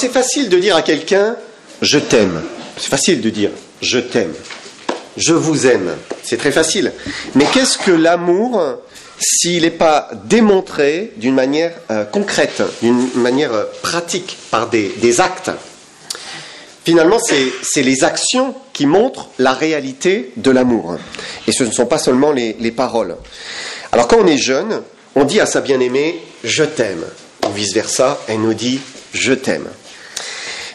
c'est facile de dire à quelqu'un « je t'aime ». C'est facile de dire « je t'aime »,« je vous aime ». C'est très facile. Mais qu'est-ce que l'amour s'il n'est pas démontré d'une manière concrète, d'une manière pratique, par des actes? Finalement, c'est les actions qui montrent la réalité de l'amour. Et ce ne sont pas seulement les paroles. Alors quand on est jeune, on dit à sa bien-aimée « je t'aime ». Ou vice-versa, elle nous dit « je t'aime ».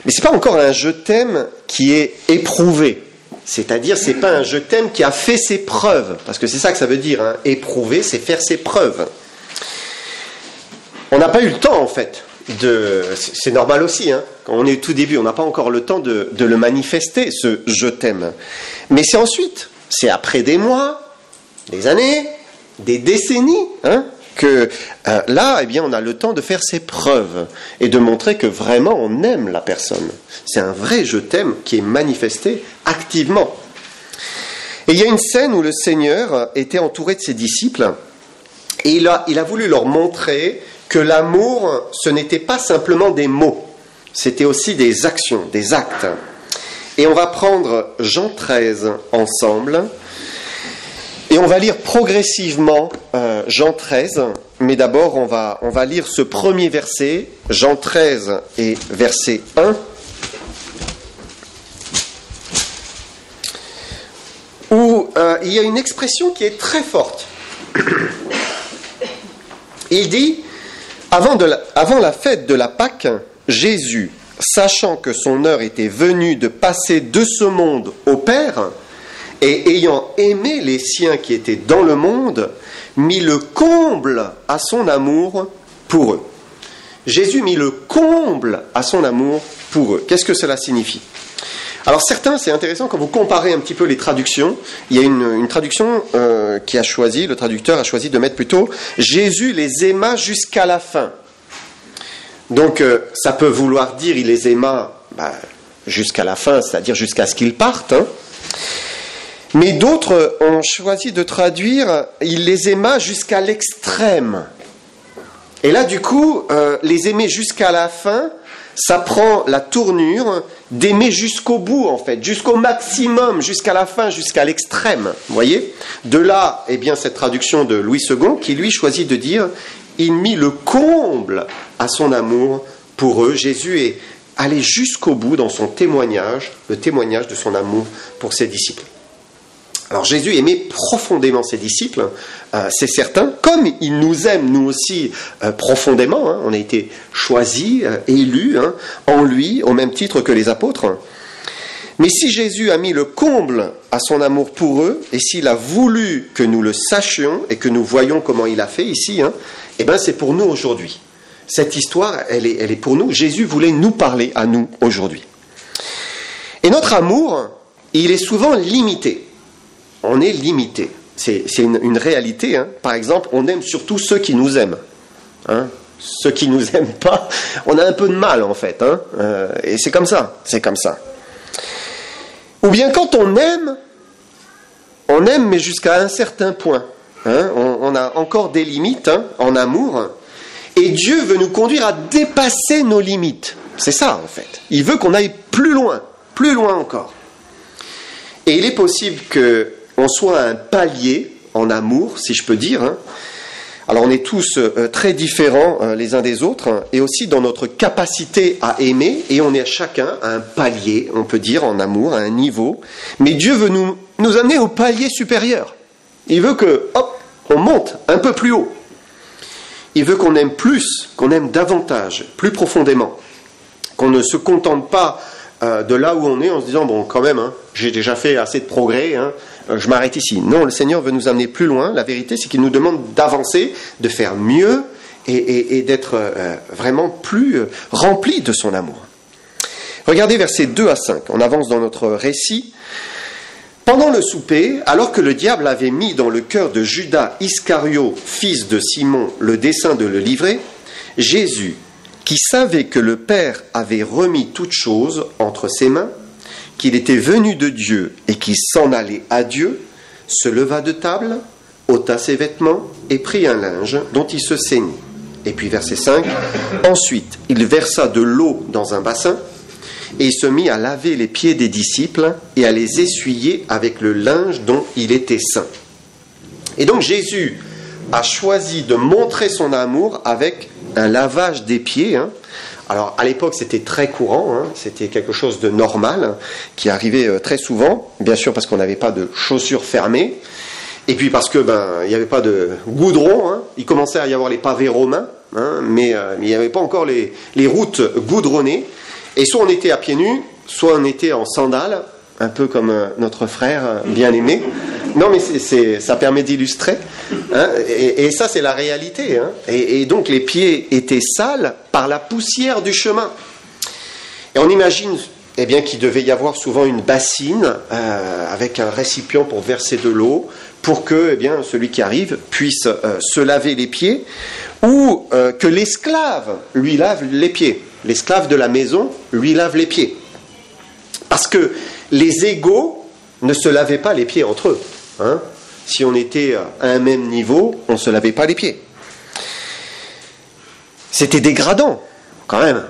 Mais ce n'est pas encore un « je t'aime » qui est éprouvé. C'est-à-dire, ce n'est pas un « je t'aime » qui a fait ses preuves. Parce que c'est ça que ça veut dire, hein. Éprouver, c'est faire ses preuves. On n'a pas eu le temps, en fait. C'est normal aussi, hein. Quand on est au tout début, on n'a pas encore le temps de le manifester, ce « je t'aime ». Mais c'est ensuite, c'est après des mois, des années, des décennies, hein, que là, eh bien, on a le temps de faire ses preuves et de montrer que vraiment on aime la personne. C'est un vrai « je t'aime » qui est manifesté activement. Et il y a une scène où le Seigneur était entouré de ses disciples et il a voulu leur montrer que l'amour, ce n'était pas simplement des mots, c'était aussi des actions, des actes. Et on va prendre Jean 13 ensemble. Et on va lire progressivement Jean 13, mais d'abord on va lire ce premier verset, Jean 13 et verset 1, où il y a une expression qui est très forte. Il dit, avant la fête de la Pâque, Jésus, sachant que son heure était venue de passer de ce monde au Père, et ayant aimé les siens qui étaient dans le monde, mit le comble à son amour pour eux. Jésus mit le comble à son amour pour eux. Qu'est-ce que cela signifie ? Alors certains, c'est intéressant, quand vous comparez un petit peu les traductions, il y a une traduction le traducteur a choisi de mettre plutôt « Jésus les aima jusqu'à la fin ». Donc ça peut vouloir dire « il les aima jusqu'à la fin », c'est-à-dire jusqu'à ce qu'ils partent, hein. Mais d'autres ont choisi de traduire « il les aima jusqu'à l'extrême ». Et là, du coup, les aimer jusqu'à la fin, ça prend la tournure d'aimer jusqu'au bout, en fait, jusqu'au maximum, jusqu'à la fin, jusqu'à l'extrême. Vous voyez ? De là, eh bien, cette traduction de Louis II, qui lui choisit de dire « il mit le comble à son amour pour eux ». Jésus est allé jusqu'au bout dans son témoignage, le témoignage de son amour pour ses disciples. Alors Jésus aimait profondément ses disciples, c'est certain, comme il nous aime nous aussi profondément, hein, on a été choisis, élus en lui, au même titre que les apôtres. Mais si Jésus a mis le comble à son amour pour eux, et s'il a voulu que nous le sachions, et que nous voyions comment il a fait ici, eh bien c'est pour nous aujourd'hui. Cette histoire, elle est pour nous. Jésus voulait nous parler à nous aujourd'hui. Et notre amour, il est souvent limité. On est limité. C'est une réalité. Hein. Par exemple, on aime surtout ceux qui nous aiment. Hein. Ceux qui ne nous aiment pas, on a un peu de mal en fait. Hein. Et c'est comme ça. C'est comme ça. Ou bien quand on aime mais jusqu'à un certain point. Hein. On a encore des limites en amour. Et Dieu veut nous conduire à dépasser nos limites. C'est ça en fait. Il veut qu'on aille plus loin encore. Et il est possible qu'on soit à un palier en amour, si je peux dire. Alors on est tous très différents les uns des autres, et aussi dans notre capacité à aimer, et on est chacun à un palier, on peut dire, en amour, à un niveau. Mais Dieu veut nous amener au palier supérieur. Il veut que, on monte un peu plus haut. Il veut qu'on aime plus, qu'on aime davantage, plus profondément. Qu'on ne se contente pas de là où on est en se disant, bon, quand même, j'ai déjà fait assez de progrès, je m'arrête ici. Non, le Seigneur veut nous amener plus loin. La vérité, c'est qu'il nous demande d'avancer, de faire mieux et d'être vraiment plus rempli de son amour. Regardez versets 2 à 5. On avance dans notre récit. Pendant le souper, alors que le diable avait mis dans le cœur de Judas Iscario, fils de Simon, le dessein de le livrer, Jésus, qui savait que le Père avait remis toutes choses entre ses mains, qu'il était venu de Dieu et qu'il s'en allait à Dieu, se leva de table, ôta ses vêtements et prit un linge dont il se ceignit. Et puis verset 5, « Ensuite, il versa de l'eau dans un bassin, et il se mit à laver les pieds des disciples et à les essuyer avec le linge dont il était saint. » Et donc Jésus a choisi de montrer son amour avec un lavage des pieds. Alors à l'époque c'était très courant, c'était quelque chose de normal qui arrivait très souvent, bien sûr parce qu'on n'avait pas de chaussures fermées, et puis parce que il n'y avait pas de goudron, il commençait à y avoir les pavés romains, mais il n'y avait pas encore les routes goudronnées, et soit on était à pieds nus, soit on était en sandales, un peu comme notre frère bien-aimé. Non, mais ça permet d'illustrer. Et ça, c'est la réalité. Et donc, les pieds étaient sales par la poussière du chemin. Et on imagine qu'il devait y avoir souvent une bassine avec un récipient pour verser de l'eau, pour que celui qui arrive puisse se laver les pieds, ou que l'esclave lui lave les pieds. L'esclave de la maison lui lave les pieds. Parce que les égaux ne se lavaient pas les pieds entre eux. Si on était à un même niveau, on ne se lavait pas les pieds. C'était dégradant, quand même.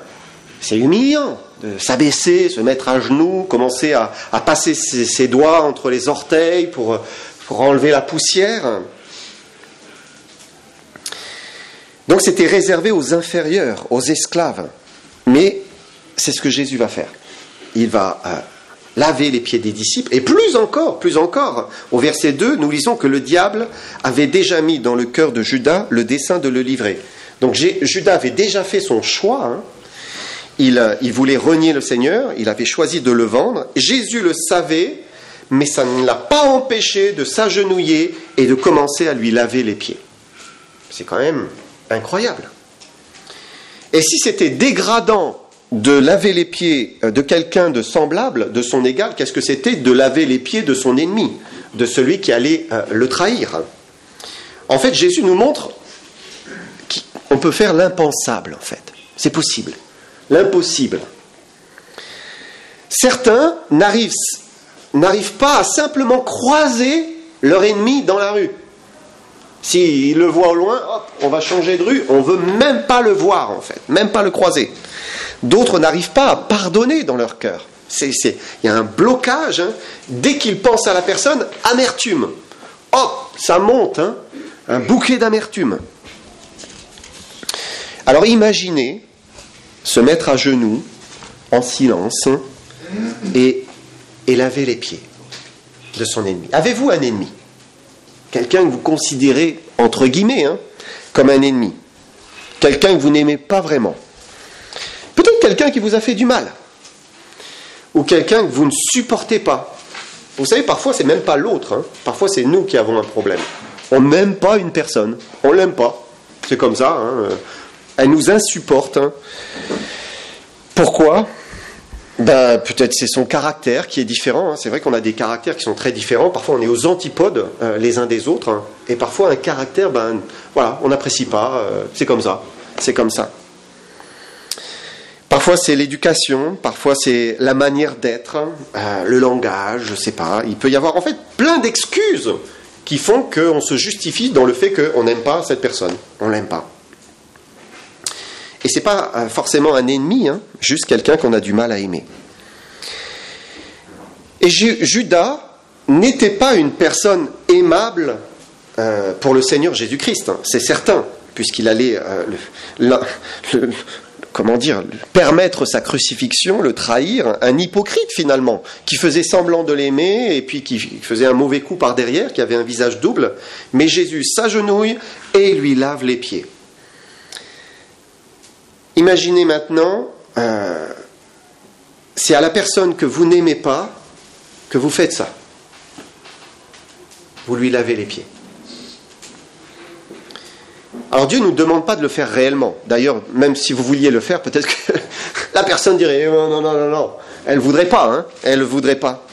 C'est humiliant de s'abaisser, se mettre à genoux, commencer à passer ses doigts entre les orteils pour enlever la poussière. Donc c'était réservé aux inférieurs, aux esclaves. Mais c'est ce que Jésus va faire. Il va laver les pieds des disciples, et plus encore, au verset 2, nous lisons que le diable avait déjà mis dans le cœur de Judas le dessein de le livrer. Donc Judas avait déjà fait son choix, il voulait renier le Seigneur, il avait choisi de le vendre, Jésus le savait, mais ça ne l'a pas empêché de s'agenouiller et de commencer à lui laver les pieds. C'est quand même incroyable. Et si c'était dégradant de laver les pieds de quelqu'un de semblable, de son égal, qu'est-ce que c'était de laver les pieds de son ennemi, de celui qui allait le trahir? En fait, Jésus nous montre qu'on peut faire l'impensable, en fait. C'est possible. L'impossible. Certains n'arrivent pas à simplement croiser leur ennemi dans la rue. S'ils le voient au loin, hop, on va changer de rue, on ne veut même pas le voir, en fait, même pas le croiser. D'autres n'arrivent pas à pardonner dans leur cœur. Il y a un blocage. Dès qu'ils pensent à la personne, amertume. Hop, ça monte, un bouquet d'amertume. Alors imaginez se mettre à genoux, en silence, et laver les pieds de son ennemi. Avez-vous un ennemi? Quelqu'un que vous considérez, entre guillemets, comme un ennemi. Quelqu'un que vous n'aimez pas vraiment. Peut-être quelqu'un qui vous a fait du mal. Ou quelqu'un que vous ne supportez pas. Vous savez, parfois, c'est même pas l'autre. Parfois, c'est nous qui avons un problème. On n'aime pas une personne. On l'aime pas. C'est comme ça. Elle nous insupporte. Pourquoi? Peut-être c'est son caractère qui est différent. C'est vrai qu'on a des caractères qui sont très différents. Parfois, on est aux antipodes les uns des autres. Et parfois, un caractère, on n'apprécie pas. C'est comme ça. C'est comme ça. Parfois c'est l'éducation, parfois c'est la manière d'être, le langage, je ne sais pas. Il peut y avoir en fait plein d'excuses qui font qu'on se justifie dans le fait qu'on n'aime pas cette personne. On ne l'aime pas. Et ce n'est pas forcément un ennemi, juste quelqu'un qu'on a du mal à aimer. Et Judas n'était pas une personne aimable pour le Seigneur Jésus-Christ, c'est certain, puisqu'il allait permettre sa crucifixion, le trahir, un hypocrite finalement, qui faisait semblant de l'aimer et puis qui faisait un mauvais coup par derrière, qui avait un visage double. Mais Jésus s'agenouille et lui lave les pieds. Imaginez maintenant, c'est à la personne que vous n'aimez pas que vous faites ça. Vous lui lavez les pieds. Alors Dieu ne nous demande pas de le faire réellement. D'ailleurs, même si vous vouliez le faire, peut-être que la personne dirait non, elle ne voudrait pas, elle ne voudrait pas.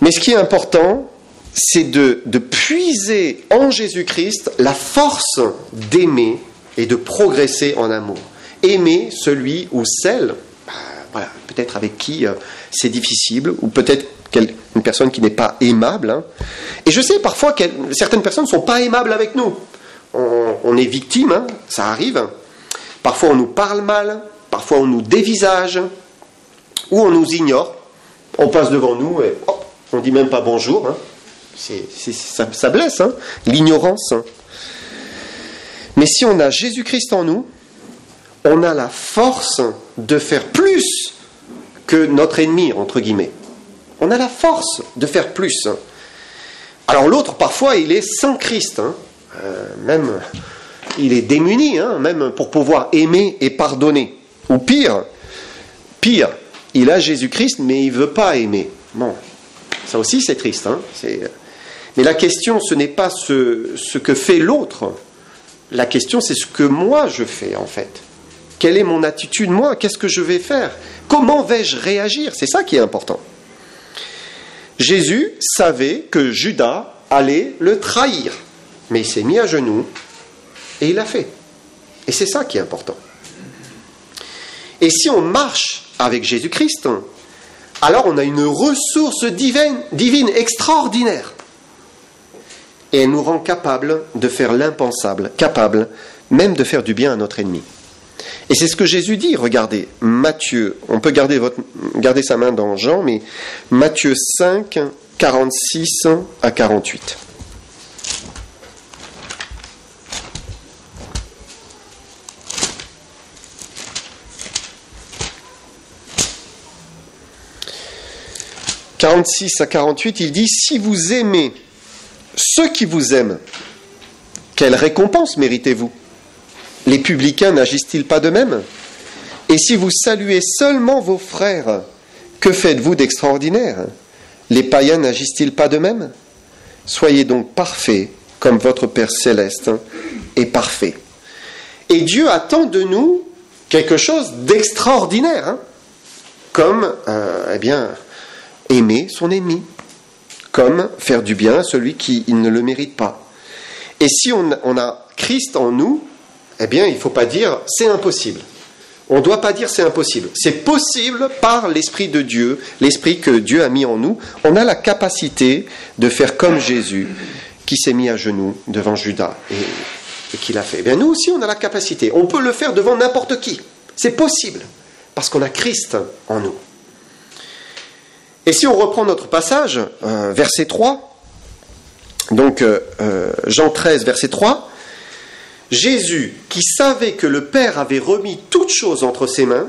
Mais ce qui est important, c'est de puiser en Jésus-Christ la force d'aimer et de progresser en amour. Aimer celui ou celle, peut-être avec qui c'est difficile, ou peut-être une personne qui n'est pas aimable. Et je sais parfois que certaines personnes ne sont pas aimables avec nous. on est victime, hein, ça arrive. Parfois on nous parle mal, parfois on nous dévisage, ou on nous ignore. On passe devant nous et hop, on dit même pas bonjour. Hein. Ça blesse, hein, l'ignorance. Hein. Mais si on a Jésus-Christ en nous, on a la force de faire plus que notre ennemi, entre guillemets. On a la force de faire plus. Alors l'autre, parfois, il est sans Christ. Hein. Même, il est démuni, hein, même pour pouvoir aimer et pardonner. Ou pire, il a Jésus-Christ, mais il ne veut pas aimer. Bon, ça aussi, c'est triste. Hein. Mais la question, ce n'est pas ce que fait l'autre. La question, c'est ce que moi, je fais, en fait. Quelle est mon attitude, moi? Qu'est-ce que je vais faire? Comment vais-je réagir? C'est ça qui est important. Jésus savait que Judas allait le trahir. Mais il s'est mis à genoux et il l'a fait. Et c'est ça qui est important. Et si on marche avec Jésus-Christ, alors on a une ressource divine extraordinaire. Et elle nous rend capables de faire l'impensable, capables même de faire du bien à notre ennemi. Et c'est ce que Jésus dit, regardez, Matthieu, on peut garder sa main dans Jean, mais Matthieu 5, 46 à 48. « 46 à 48, il dit, si vous aimez ceux qui vous aiment, quelle récompense méritez-vous? Les publicains n'agissent-ils pas de même? Et si vous saluez seulement vos frères, que faites-vous d'extraordinaire? Les païens n'agissent-ils pas de même? Soyez donc parfaits, comme votre Père céleste est parfait. » Et Dieu attend de nous quelque chose d'extraordinaire, hein, comme, aimer son ennemi, comme faire du bien à celui qui ne le mérite pas. Et si on a Christ en nous, eh bien, il ne faut pas dire « c'est impossible ». On ne doit pas dire « c'est impossible ». C'est possible par l'Esprit de Dieu, l'Esprit que Dieu a mis en nous. On a la capacité de faire comme Jésus, qui s'est mis à genoux devant Judas et qui l'a fait. Eh bien, nous aussi, on a la capacité. On peut le faire devant n'importe qui. C'est possible, parce qu'on a Christ en nous. Et si on reprend notre passage, verset 3, donc Jean 13, verset 3, Jésus, qui savait que le Père avait remis toutes choses entre ses mains,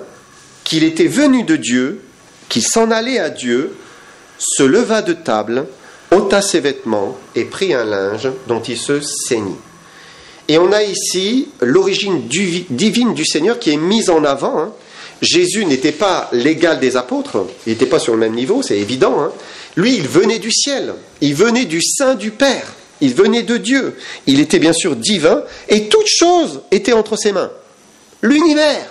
qu'il était venu de Dieu, qu'il s'en allait à Dieu, se leva de table, ôta ses vêtements et prit un linge dont il se ceignit. Et on a ici l'origine divine du Seigneur qui est mise en avant. Hein. Jésus n'était pas l'égal des apôtres, il n'était pas sur le même niveau, c'est évident. Hein. Lui, il venait du ciel, il venait du sein du Père, il venait de Dieu. Il était bien sûr divin et toute chose était entre ses mains. L'univers,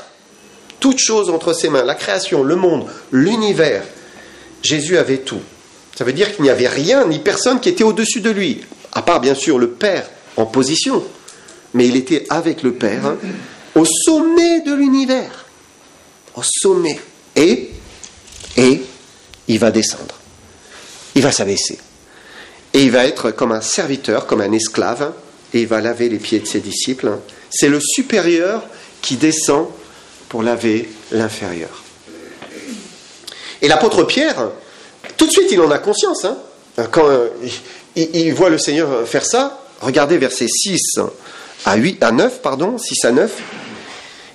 toute chose entre ses mains, la création, le monde, l'univers. Jésus avait tout. Ça veut dire qu'il n'y avait rien ni personne qui était au-dessus de lui, à part bien sûr le Père en position. Mais il était avec le Père, hein, au sommet de l'univers. Au sommet. Et il va descendre. Il va s'abaisser. Et il va être comme un serviteur, comme un esclave, et il va laver les pieds de ses disciples. C'est le supérieur qui descend pour laver l'inférieur. Et l'apôtre Pierre, tout de suite, il en a conscience. Hein. Quand il voit le Seigneur faire ça, regardez versets 6 à 9,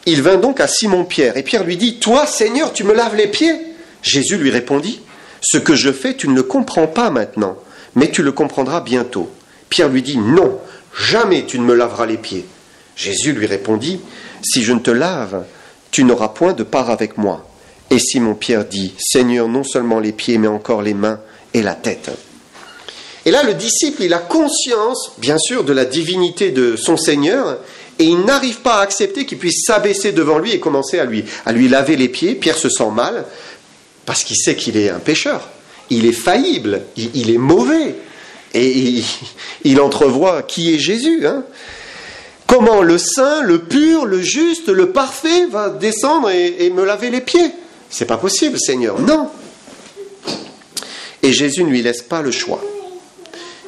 il vint donc à Simon-Pierre, et Pierre lui dit, « Toi, Seigneur, tu me laves les pieds ?» Jésus lui répondit, « Ce que je fais, tu ne le comprends pas maintenant, mais tu le comprendras bientôt. » Pierre lui dit, « Non, jamais tu ne me laveras les pieds. » Jésus lui répondit, « Si je ne te lave, tu n'auras point de part avec moi. » Et Simon-Pierre dit, « Seigneur, non seulement les pieds, mais encore les mains et la tête. » Et là, le disciple, il a conscience, bien sûr, de la divinité de son Seigneur, et il n'arrive pas à accepter qu'il puisse s'abaisser devant lui et commencer à lui laver les pieds. Pierre se sent mal, parce qu'il sait qu'il est un pécheur. Il est faillible, il est mauvais. Et il entrevoit qui est Jésus. Hein. Comment le saint, le pur, le juste, le parfait va descendre et me laver les pieds? C'est pas possible, Seigneur. Non. Et Jésus ne lui laisse pas le choix.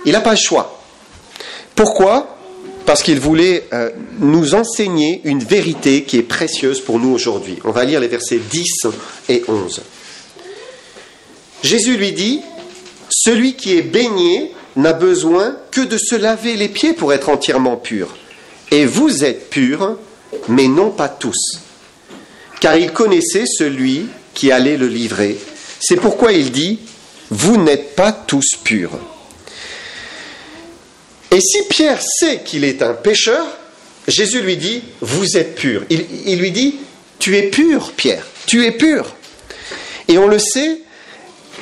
Il n'a pas le choix. Pourquoi? parce qu'il voulait nous enseigner une vérité qui est précieuse pour nous aujourd'hui. On va lire les versets 10 et 11. Jésus lui dit, « Celui qui est baigné n'a besoin que de se laver les pieds pour être entièrement pur. Et vous êtes purs, mais non pas tous. Car il connaissait celui qui allait le livrer. C'est pourquoi il dit, « Vous n'êtes pas tous purs. » Et si Pierre sait qu'il est un pécheur, Jésus lui dit, « Vous êtes purs. » Il lui dit, « Tu es pur, Pierre, tu es pur. » Et on le sait,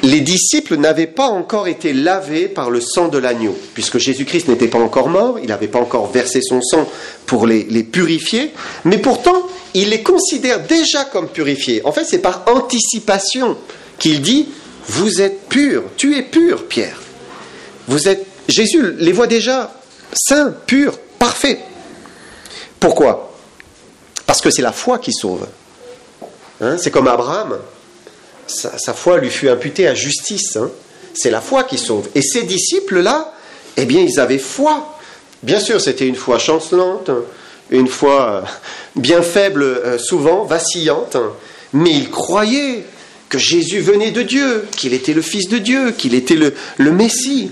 les disciples n'avaient pas encore été lavés par le sang de l'agneau, puisque Jésus-Christ n'était pas encore mort, il n'avait pas encore versé son sang pour les purifier, mais pourtant, il les considère déjà comme purifiés. En fait, c'est par anticipation qu'il dit, « Vous êtes purs, tu es pur, Pierre. » Jésus les voit déjà saints, purs, parfaits. Pourquoi ? Parce que c'est la foi qui sauve. C'est comme Abraham. Sa foi lui fut imputée à justice. C'est la foi qui sauve. Et ces disciples-là, eh bien, ils avaient foi. Bien sûr, c'était une foi chancelante, une foi bien faible, souvent vacillante, mais ils croyaient que Jésus venait de Dieu, qu'il était le Fils de Dieu, qu'il était le Messie.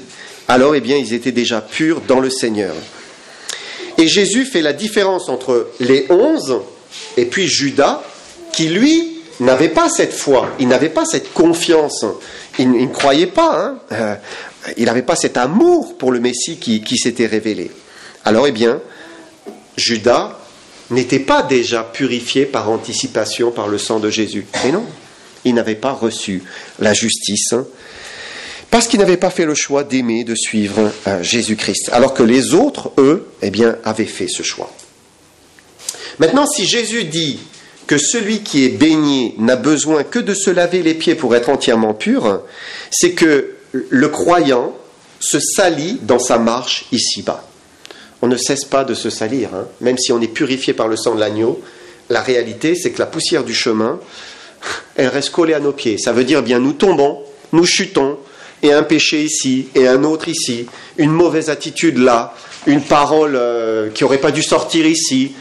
Alors, eh bien, ils étaient déjà purs dans le Seigneur. Et Jésus fait la différence entre les 11 et puis Judas, qui lui n'avait pas cette foi, il n'avait pas cette confiance, il ne croyait pas, il n'avait pas cet amour pour le Messie qui s'était révélé. Alors, eh bien, Judas n'était pas déjà purifié par anticipation par le sang de Jésus. Et non, il n'avait pas reçu la justice, parce qu'ils n'avaient pas fait le choix d'aimer, de suivre Jésus-Christ, alors que les autres, eux, eh bien, avaient fait ce choix. Maintenant, si Jésus dit que celui qui est baigné n'a besoin que de se laver les pieds pour être entièrement pur, c'est que le croyant se salit dans sa marche ici-bas. On ne cesse pas de se salir, même si on est purifié par le sang de l'agneau. La réalité, c'est que la poussière du chemin, elle reste collée à nos pieds. Ça veut dire, bien, nous tombons, nous chutons, et un péché ici, et un autre ici, une mauvaise attitude là, une parole qui n'aurait pas dû sortir ici.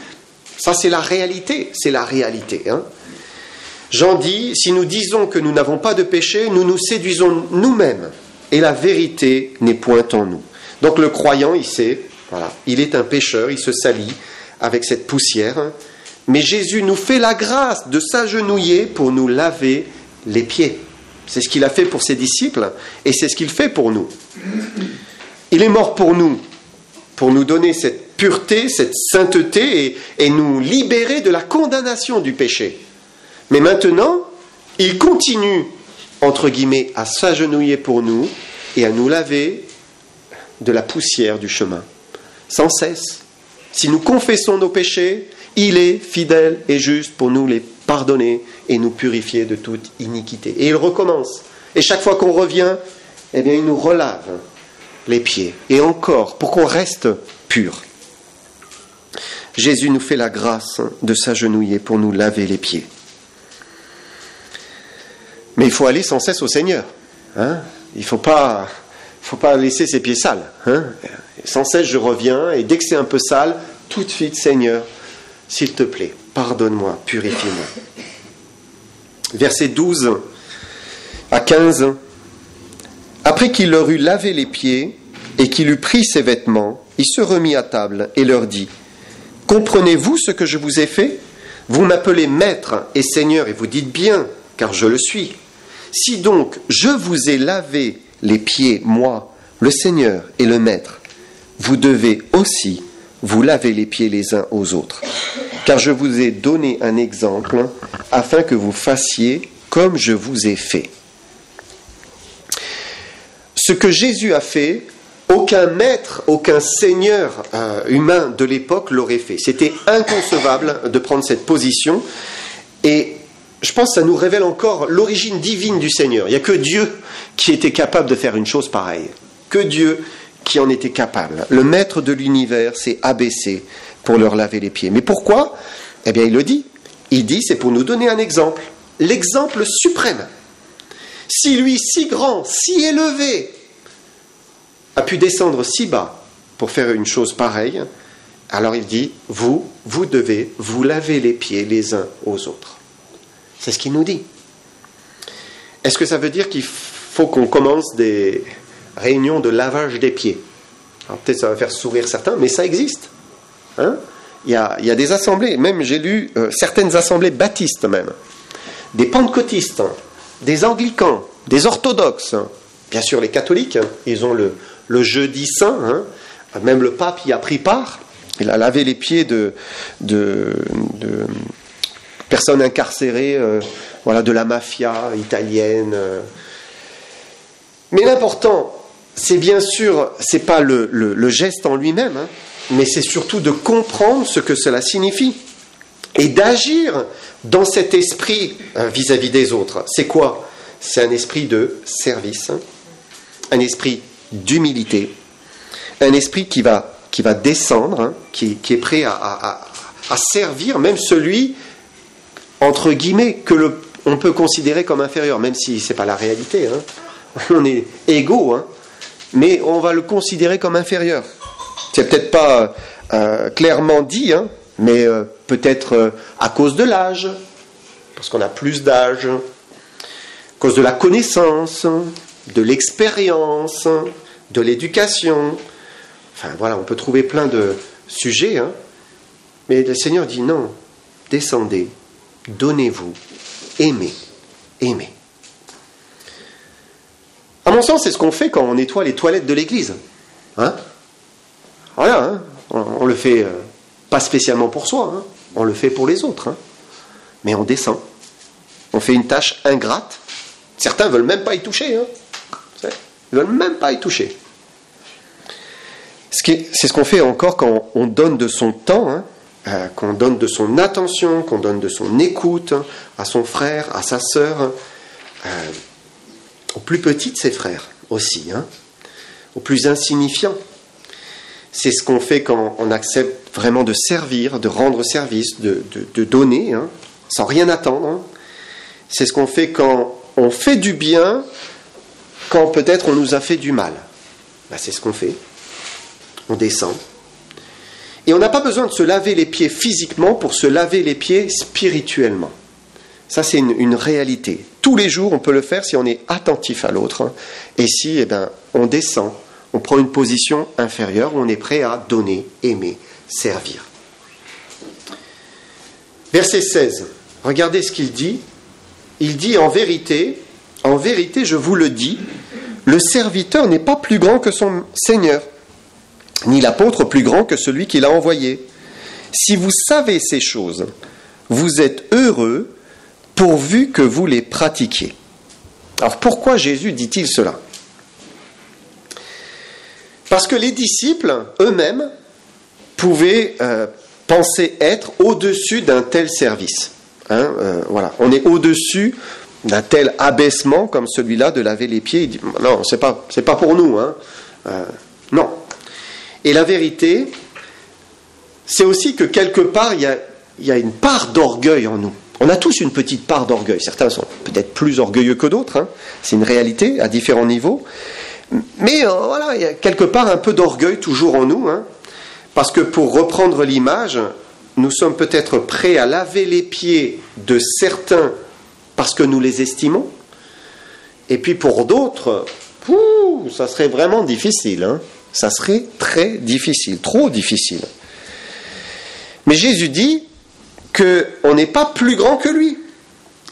Ça, c'est la réalité, Jean dit, si nous disons que nous n'avons pas de péché, nous nous séduisons nous-mêmes, et la vérité n'est point en nous. Donc le croyant, il sait, voilà, il est un pécheur, il se salit avec cette poussière, mais Jésus nous fait la grâce de s'agenouiller pour nous laver les pieds. C'est ce qu'il a fait pour ses disciples et c'est ce qu'il fait pour nous. Il est mort pour nous donner cette pureté, cette sainteté et nous libérer de la condamnation du péché. Mais maintenant, il continue, entre guillemets, à s'agenouiller pour nous et à nous laver de la poussière du chemin, sans cesse. Si nous confessons nos péchés, il est fidèle et juste pour nous les pardonner et nous purifier de toute iniquité. Et il recommence. Et chaque fois qu'on revient, eh bien, il nous relave les pieds. Et encore, pour qu'on reste pur. Jésus nous fait la grâce de s'agenouiller pour nous laver les pieds. Mais il faut aller sans cesse au Seigneur. Il ne faut pas laisser ses pieds sales. Sans cesse, je reviens, et dès que c'est un peu sale, tout de suite, Seigneur, s'il te plaît, pardonne-moi, purifie-moi. Versets 12 à 15. Après qu'il leur eut lavé les pieds et qu'il eut pris ses vêtements, il se remit à table et leur dit, « Comprenez-vous ce que je vous ai fait ? Vous m'appelez Maître et Seigneur et vous dites bien, car je le suis. Si donc je vous ai lavé les pieds, moi, le Seigneur et le Maître, vous devez aussi vous laver les pieds les uns aux autres. Car je vous ai donné un exemple afin que vous fassiez comme je vous ai fait. » Ce que Jésus a fait, aucun maître, aucun seigneur humain de l'époque l'aurait fait. C'était inconcevable de prendre cette position. Et je pense que ça nous révèle encore l'origine divine du Seigneur. Il n'y a que Dieu qui était capable de faire une chose pareille. Que Dieu qui en était capable. Le maître de l'univers s'est abaissé pour leur laver les pieds. Mais pourquoi ? Eh bien, il le dit. Il dit, c'est pour nous donner un exemple. L'exemple suprême. Si lui, si grand, si élevé, a pu descendre si bas pour faire une chose pareille, Alors il dit, vous devez vous laver les pieds les uns aux autres. C'est ce qu'il nous dit. Est-ce que ça veut dire qu'il faut qu'on commence des réunions de lavage des pieds? Alors peut-être ça va faire sourire certains, mais ça existe. Hein? Il y a des assemblées, même j'ai lu certaines assemblées baptistes même, des pentecôtistes, des anglicans, des orthodoxes, bien sûr les catholiques, ils ont le jeudi saint, même le pape y a pris part, il a lavé les pieds de personnes incarcérées, de la mafia italienne. Mais l'important, c'est bien sûr, c'est pas le geste en lui-même, mais c'est surtout de comprendre ce que cela signifie et d'agir dans cet esprit vis-à-vis des autres. C'est quoi? C'est un esprit de service, un esprit d'humilité, un esprit qui va descendre, qui est prêt à servir même celui, entre guillemets, on peut considérer comme inférieur, même si ce n'est pas la réalité. On est égaux, mais on va le considérer comme inférieur. C'est peut-être pas clairement dit, mais peut-être à cause de l'âge, parce qu'on a plus d'âge, à cause de la connaissance, de l'expérience, de l'éducation. Enfin voilà, on peut trouver plein de sujets, mais le Seigneur dit non, descendez, donnez-vous, aimez. À mon sens, c'est ce qu'on fait quand on nettoie les toilettes de l'église. Voilà, on le fait pas spécialement pour soi, on le fait pour les autres. Mais on descend. On fait une tâche ingrate. Certains ne veulent même pas y toucher. Ils ne veulent même pas y toucher. C'est ce qu'on fait encore quand on donne de son temps, qu'on donne de son attention, qu'on donne de son écoute à son frère, à sa sœur, aux plus petits de ses frères aussi, aux plus insignifiants. C'est ce qu'on fait quand on accepte vraiment de servir, de rendre service, de donner, sans rien attendre. C'est ce qu'on fait quand on fait du bien, quand peut-être on nous a fait du mal. C'est ce qu'on fait. On descend. Et on n'a pas besoin de se laver les pieds physiquement pour se laver les pieds spirituellement. Ça, c'est une réalité. Tous les jours, on peut le faire si on est attentif à l'autre. Et si on descend, on prend une position inférieure où on est prêt à donner, aimer, servir. Verset 16. Regardez ce qu'il dit. Il dit en vérité, je vous le dis, le serviteur n'est pas plus grand que son Seigneur, ni l'apôtre plus grand que celui qui l'a envoyé. Si vous savez ces choses, vous êtes heureux pourvu que vous les pratiquiez. Alors pourquoi Jésus dit-il cela? Parce que les disciples eux-mêmes pouvaient penser être au-dessus d'un tel service. On est au-dessus d'un tel abaissement comme celui-là de laver les pieds. Il dit, non, c'est pas pour nous. Non. Et la vérité, c'est aussi que quelque part, il y a une part d'orgueil en nous. On a tous une petite part d'orgueil. Certains sont peut-être plus orgueilleux que d'autres. C'est une réalité à différents niveaux. Mais il y a quelque part un peu d'orgueil toujours en nous. Parce que pour reprendre l'image, nous sommes peut-être prêts à laver les pieds de certains parce que nous les estimons. Et puis pour d'autres, ça serait vraiment difficile. Ça serait très difficile, trop difficile. Mais Jésus dit qu'on n'est pas plus grand que lui.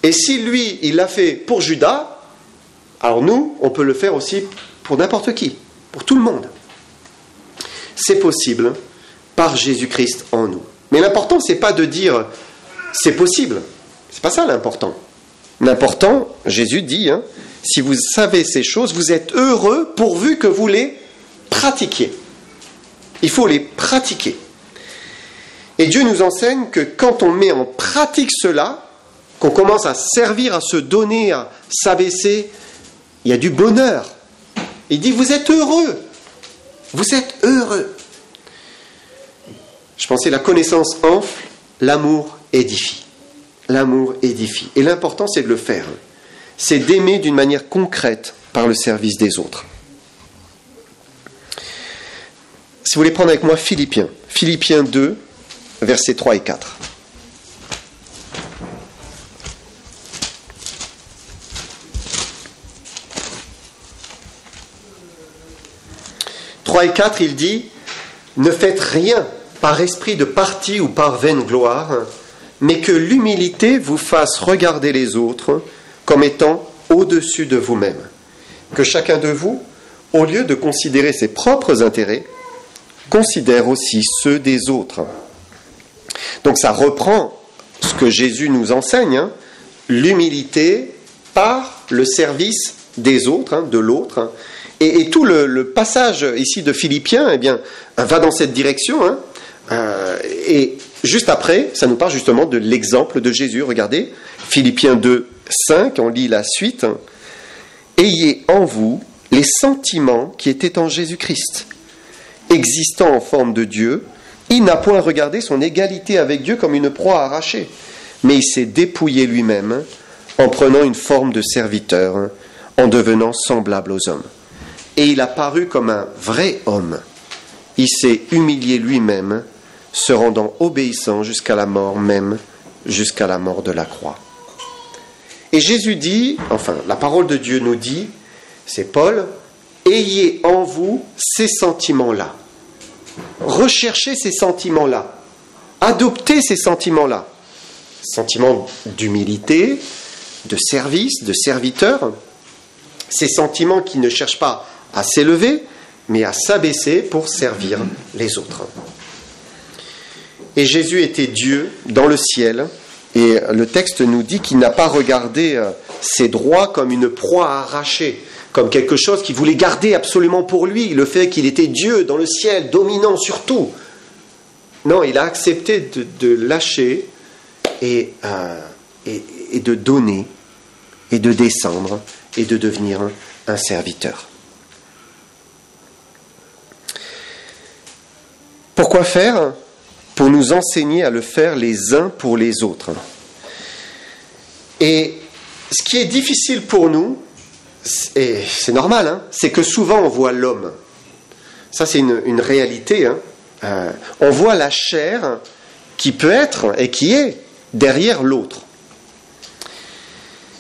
Et si lui, il l'a fait pour Judas, alors nous, on peut le faire aussi pour n'importe qui, pour tout le monde. C'est possible par Jésus-Christ en nous. Mais l'important, c'est pas de dire c'est possible. C'est pas ça l'important. L'important, Jésus dit, si vous savez ces choses, vous êtes heureux pourvu que vous les pratiquiez. Il faut les pratiquer. Et Dieu nous enseigne que quand on met en pratique cela, qu'on commence à servir, à se donner, à s'abaisser, il y a du bonheur. Il dit, vous êtes heureux. Vous êtes heureux. Je pensais, la connaissance enfle, l'amour édifie. L'amour édifie. Et l'important, c'est de le faire. C'est d'aimer d'une manière concrète par le service des autres. Si vous voulez prendre avec moi Philippiens 2, versets 3 et 4. « 3 et 4, il dit « Ne faites rien par esprit de parti ou par vaine gloire, mais que l'humilité vous fasse regarder les autres comme étant au-dessus de vous-même. Que chacun de vous, au lieu de considérer ses propres intérêts, considère aussi ceux des autres. » Donc ça reprend ce que Jésus nous enseigne, l'humilité par le service des autres, de l'autre. Et tout le passage ici de Philippiens, eh bien, va dans cette direction. Et juste après, ça nous parle justement de l'exemple de Jésus. Regardez, Philippiens 2, 5, on lit la suite. « Ayez en vous les sentiments qui étaient en Jésus-Christ. Existant en forme de Dieu, il n'a point regardé son égalité avec Dieu comme une proie arrachée, mais il s'est dépouillé lui-même en prenant une forme de serviteur, en devenant semblable aux hommes. Et il a paru comme un vrai homme. Il s'est humilié lui-même, se rendant obéissant jusqu'à la mort même, jusqu'à la mort de la croix. » Et Jésus dit, enfin la parole de Dieu nous dit, c'est Paul, « Ayez en vous ces sentiments-là. » Recherchez ces sentiments-là. Adoptez ces sentiments-là. Sentiments d'humilité, de service, de serviteur. Ces sentiments qui ne cherchent pas à s'élever, mais à s'abaisser pour servir les autres. Et Jésus était Dieu dans le ciel, et le texte nous dit qu'il n'a pas regardé ses droits comme une proie arrachée, comme quelque chose qu'il voulait garder absolument pour lui, le fait qu'il était Dieu dans le ciel, dominant sur tout. Non, il a accepté de lâcher et de donner, et de descendre, et de devenir un serviteur. Pourquoi faire ? Pour nous enseigner à le faire les uns pour les autres. Et ce qui est difficile pour nous, et c'est normal, c'est que souvent on voit l'homme. Ça c'est une réalité. On voit la chair qui peut être et qui est derrière l'autre.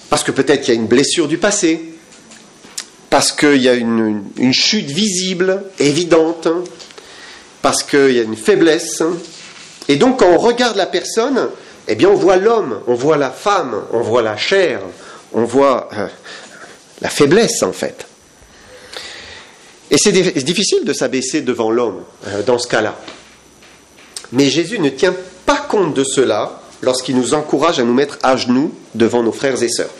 Parce que peut-être qu'il y a une blessure du passé, parce qu'il y a une chute visible, évidente, parce qu'il y a une faiblesse. Et donc quand on regarde la personne, eh bien on voit l'homme, on voit la femme, on voit la chair, on voit la faiblesse en fait. Et c'est difficile de s'abaisser devant l'homme dans ce cas-là. Mais Jésus ne tient pas compte de cela lorsqu'il nous encourage à nous mettre à genoux devant nos frères et sœurs.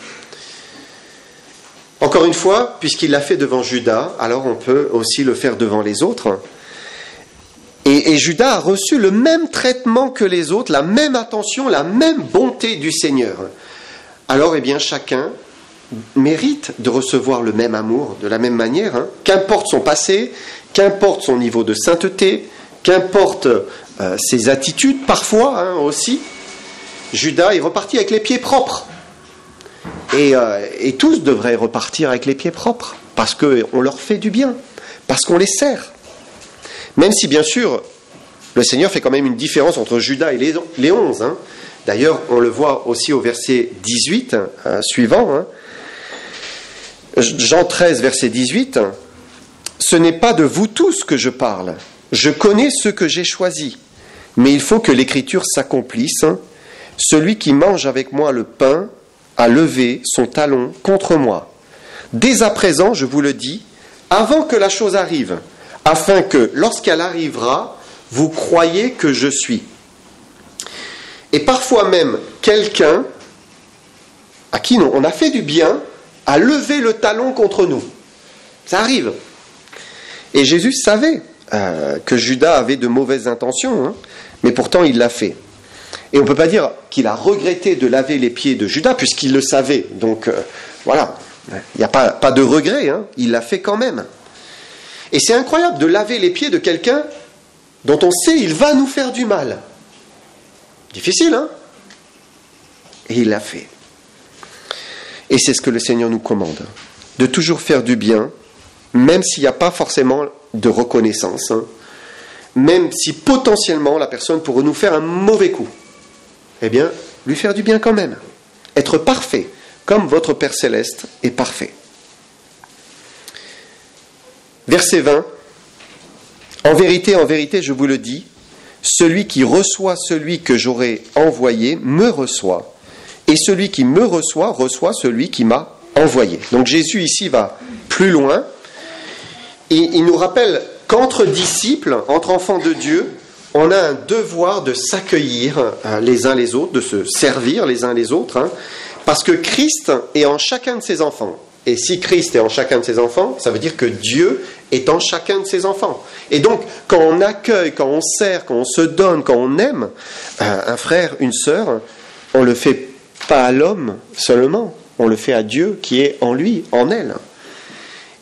Encore une fois, puisqu'il l'a fait devant Judas, alors on peut aussi le faire devant les autres. Et Judas a reçu le même traitement que les autres, la même attention, la même bonté du Seigneur. Alors, eh bien, chacun mérite de recevoir le même amour, de la même manière, qu'importe son passé, qu'importe son niveau de sainteté, qu'importe ses attitudes, parfois aussi. Judas est reparti avec les pieds propres. Et tous devraient repartir avec les pieds propres, parce qu'on leur fait du bien, parce qu'on les sert. Même si, bien sûr, le Seigneur fait quand même une différence entre Judas et les 11. D'ailleurs, on le voit aussi au verset 18, suivant. Jean 13, verset 18. « Ce n'est pas de vous tous que je parle. Je connais ceux que j'ai choisis. Mais il faut que l'Écriture s'accomplisse. Celui qui mange avec moi le pain a levé son talon contre moi. Dès à présent, je vous le dis, avant que la chose arrive, afin que, lorsqu'elle arrivera, vous croyez que je suis. » Et parfois même, quelqu'un à qui on a fait du bien a levé le talon contre nous. Ça arrive. Et Jésus savait que Judas avait de mauvaises intentions, mais pourtant il l'a fait. Et on ne peut pas dire qu'il a regretté de laver les pieds de Judas, puisqu'il le savait. Donc voilà, il n'y a pas de regret, il l'a fait quand même. Et c'est incroyable de laver les pieds de quelqu'un dont on sait il va nous faire du mal. Difficile, Et il l'a fait. Et c'est ce que le Seigneur nous commande, de toujours faire du bien, même s'il n'y a pas forcément de reconnaissance, même si potentiellement la personne pourrait nous faire un mauvais coup, eh bien, lui faire du bien quand même. Être parfait, comme votre Père Céleste est parfait. Verset 20. En vérité, je vous le dis, celui qui reçoit celui que j'aurai envoyé me reçoit, et celui qui me reçoit, reçoit celui qui m'a envoyé. Donc Jésus ici va plus loin, et il nous rappelle qu'entre disciples, entre enfants de Dieu, on a un devoir de s'accueillir les uns les autres, de se servir les uns les autres, parce que Christ est en chacun de ses enfants. Et si Christ est en chacun de ses enfants, ça veut dire que Dieu est en chacun de ses enfants. Et donc, quand on accueille, quand on sert, quand on se donne, quand on aime un frère, une sœur, on ne le fait pas à l'homme seulement, on le fait à Dieu qui est en lui, en elle.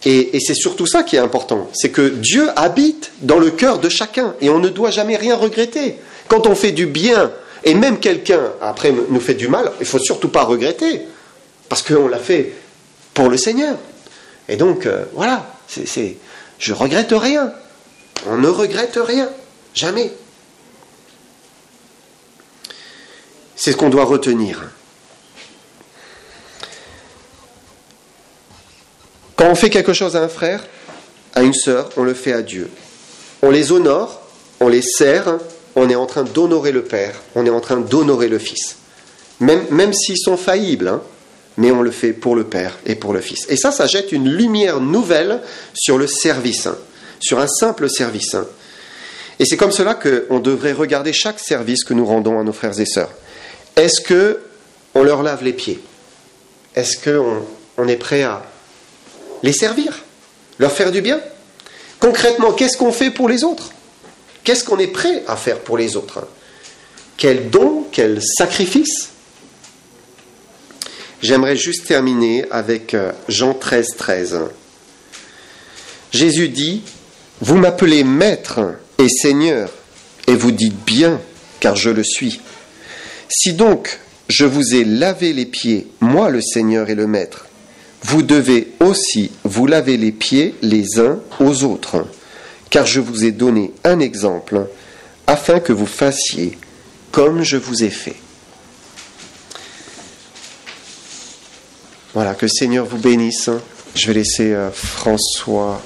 Et c'est surtout ça qui est important, c'est que Dieu habite dans le cœur de chacun et on ne doit jamais rien regretter. Quand on fait du bien, et même quelqu'un après nous fait du mal, il ne faut surtout pas regretter, parce qu'on l'a fait pour le Seigneur. Et donc, voilà, je regrette rien. On ne regrette rien, jamais. C'est ce qu'on doit retenir. Quand on fait quelque chose à un frère, à une sœur, on le fait à Dieu. On les honore, on les sert, on est en train d'honorer le Père, on est en train d'honorer le Fils. Même s'ils sont faillibles, mais on le fait pour le Père et pour le Fils. Et ça jette une lumière nouvelle sur le service, sur un simple service. Et c'est comme cela qu'on devrait regarder chaque service que nous rendons à nos frères et sœurs. Est-ce qu'on leur lave les pieds? Est-ce qu'on est prêt à les servir, leur faire du bien? Concrètement, qu'est-ce qu'on fait pour les autres? Qu'est-ce qu'on est prêt à faire pour les autres? Quel don, quel sacrifice? J'aimerais juste terminer avec Jean 13, 13. Jésus dit, « Vous m'appelez Maître et Seigneur, et vous dites bien, car je le suis. Si donc je vous ai lavé les pieds, moi le Seigneur et le Maître, vous devez aussi vous laver les pieds les uns aux autres, car je vous ai donné un exemple, afin que vous fassiez comme je vous ai fait. » Voilà, que le Seigneur vous bénisse. Je vais laisser François